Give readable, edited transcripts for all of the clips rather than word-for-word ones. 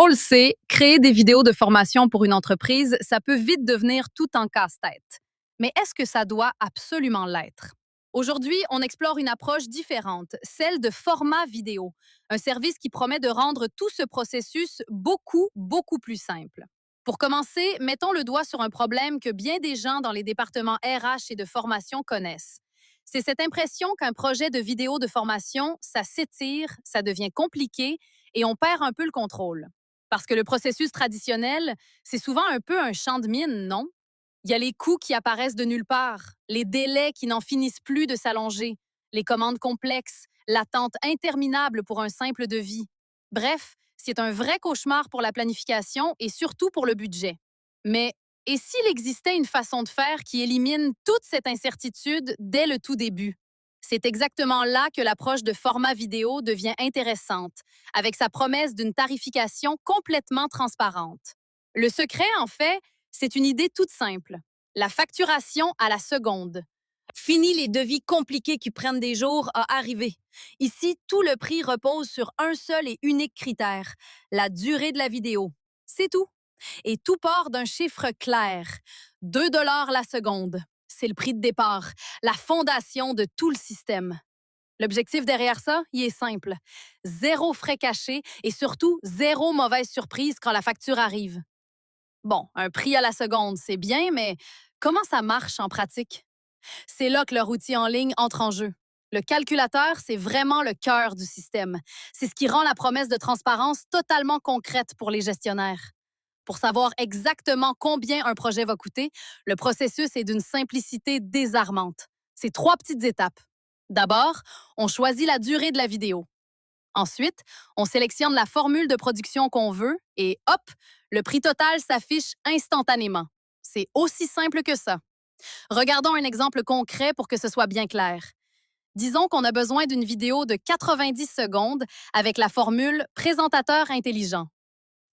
On le sait, créer des vidéos de formation pour une entreprise, ça peut vite devenir tout un casse-tête. Mais est-ce que ça doit absolument l'être? Aujourd'hui, on explore une approche différente, celle de format vidéo, un service qui promet de rendre tout ce processus beaucoup plus simple. Pour commencer, mettons le doigt sur un problème que bien des gens dans les départements RH et de formation connaissent. C'est cette impression qu'un projet de vidéo de formation, ça s'étire, ça devient compliqué et on perd un peu le contrôle. Parce que le processus traditionnel, c'est souvent un peu un champ de mine, non? Il y a les coûts qui apparaissent de nulle part, les délais qui n'en finissent plus de s'allonger, les commandes complexes, l'attente interminable pour un simple devis. Bref, c'est un vrai cauchemar pour la planification et surtout pour le budget. Mais et s'il existait une façon de faire qui élimine toute cette incertitude dès le tout début? C'est exactement là que l'approche de format vidéo devient intéressante, avec sa promesse d'une tarification complètement transparente. Le secret, en fait, c'est une idée toute simple. La facturation à la seconde. Fini les devis compliqués qui prennent des jours à arriver. Ici, tout le prix repose sur un seul et unique critère, la durée de la vidéo. C'est tout. Et tout part d'un chiffre clair. 2 $ la seconde. C'est le prix de départ, la fondation de tout le système. L'objectif derrière ça, il est simple. Zéro frais cachés et surtout zéro mauvaise surprise quand la facture arrive. Bon, un prix à la seconde, c'est bien, mais comment ça marche en pratique? C'est là que leur outil en ligne entre en jeu. Le calculateur, c'est vraiment le cœur du système. C'est ce qui rend la promesse de transparence totalement concrète pour les gestionnaires. Pour savoir exactement combien un projet va coûter, le processus est d'une simplicité désarmante. C'est 3 petites étapes. D'abord, on choisit la durée de la vidéo. Ensuite, on sélectionne la formule de production qu'on veut et hop, le prix total s'affiche instantanément. C'est aussi simple que ça. Regardons un exemple concret pour que ce soit bien clair. Disons qu'on a besoin d'une vidéo de 90 secondes avec la formule présentateur intelligent.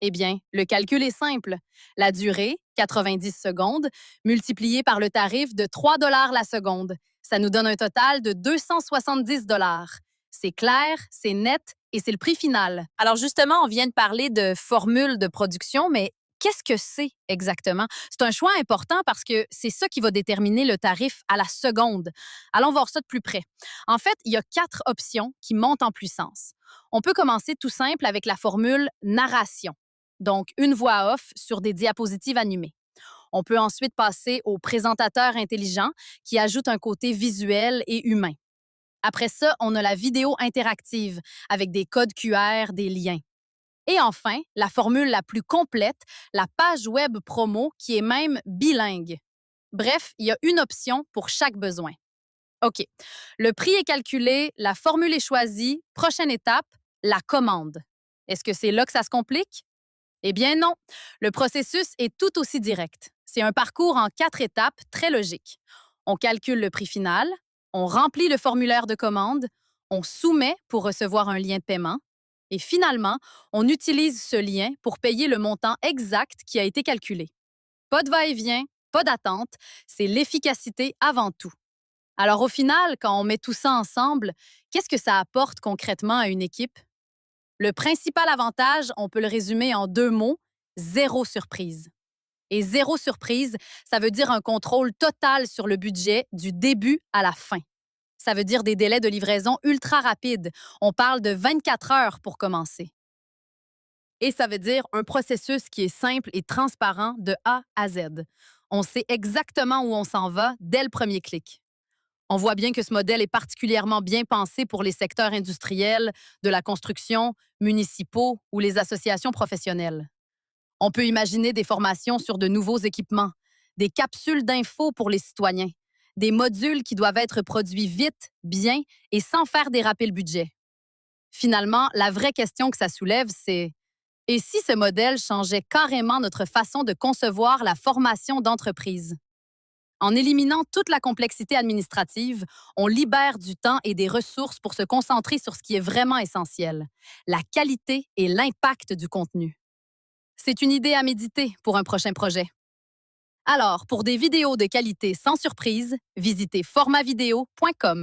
Eh bien, le calcul est simple. La durée, 90 secondes, multipliée par le tarif de 3 $ la seconde. Ça nous donne un total de 270 $. C'est clair, c'est net et c'est le prix final. Alors justement, on vient de parler de formule de production, mais qu'est-ce que c'est exactement? C'est un choix important parce que c'est ça qui va déterminer le tarif à la seconde. Allons voir ça de plus près. En fait, il y a 4 options qui montent en puissance. On peut commencer tout simple avec la formule narration. Donc, une voix off sur des diapositives animées. On peut ensuite passer au présentateur intelligent qui ajoute un côté visuel et humain. Après ça, on a la vidéo interactive avec des codes QR, des liens. Et enfin, la formule la plus complète, la page web promo qui est même bilingue. Bref, il y a une option pour chaque besoin. OK. Le prix est calculé, la formule est choisie. Prochaine étape, la commande. Est-ce que c'est là que ça se complique? Eh bien non, le processus est tout aussi direct. C'est un parcours en 4 étapes très logique. On calcule le prix final, on remplit le formulaire de commande, on soumet pour recevoir un lien de paiement et finalement, on utilise ce lien pour payer le montant exact qui a été calculé. Pas de va-et-vient, pas d'attente, c'est l'efficacité avant tout. Alors au final, quand on met tout ça ensemble, qu'est-ce que ça apporte concrètement à une équipe? Le principal avantage, on peut le résumer en 2 mots, zéro surprise. Et zéro surprise, ça veut dire un contrôle total sur le budget du début à la fin. Ça veut dire des délais de livraison ultra rapides. On parle de 24 heures pour commencer. Et ça veut dire un processus qui est simple et transparent de A à Z. On sait exactement où on s'en va dès le premier clic. On voit bien que ce modèle est particulièrement bien pensé pour les secteurs industriels, de la construction, municipaux ou les associations professionnelles. On peut imaginer des formations sur de nouveaux équipements, des capsules d'infos pour les citoyens, des modules qui doivent être produits vite, bien et sans faire déraper le budget. Finalement, la vraie question que ça soulève, c'est: et si ce modèle changeait carrément notre façon de concevoir la formation d'entreprise? En éliminant toute la complexité administrative, on libère du temps et des ressources pour se concentrer sur ce qui est vraiment essentiel, la qualité et l'impact du contenu. C'est une idée à méditer pour un prochain projet. Alors, pour des vidéos de qualité sans surprise, visitez formatvideo.com.